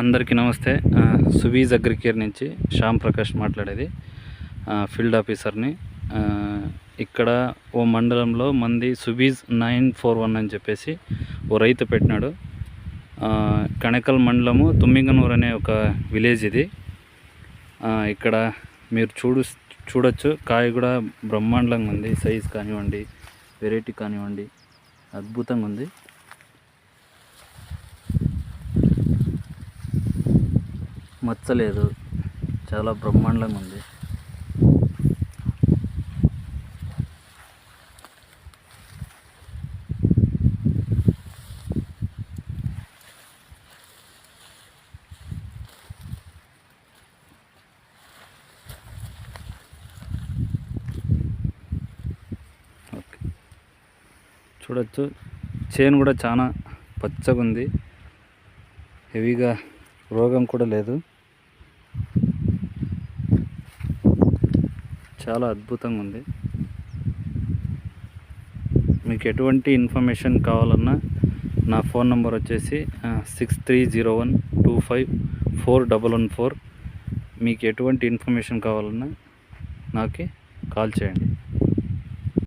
అందరికీ నమస్తే. సుబీజ్ అగ్రికేర్ నుంచి శ్యామ్ ప్రకాష్ మాట్లాడేది, ఫీల్డ్ ఆఫీసర్ని. ఇక్కడ ఓ మండలంలో మంది సుబీజ్ 941 అని చెప్పేసి ఓ రైతు పెట్టినాడు. కణకల్ మండలము తుమ్మింగనూరు అనే ఒక విలేజ్ ఇది. ఇక్కడ మీరు చూడొచ్చు, కాయ కూడా బ్రహ్మాండంగా ఉంది. సైజ్ కానివ్వండి, వెరైటీ కానివ్వండి, అద్భుతంగా ఉంది. మచ్చలేదు, చాలా బ్రహ్మాండంగా ఉంది. ఓకే, చూడొచ్చు, చేను కూడా చాలా పచ్చగా ఉంది. హెవీగా రోగం కూడా లేదు. చాలా అద్భుతంగా ఉంది. మీకు ఎటువంటి ఇన్ఫర్మేషన్ కావాలన్నా నా ఫోన్ నెంబర్ వచ్చేసి 6301254114. మీకు ఎటువంటి ఇన్ఫర్మేషన్ కావాలన్నా నాకు కాల్ చేయండి.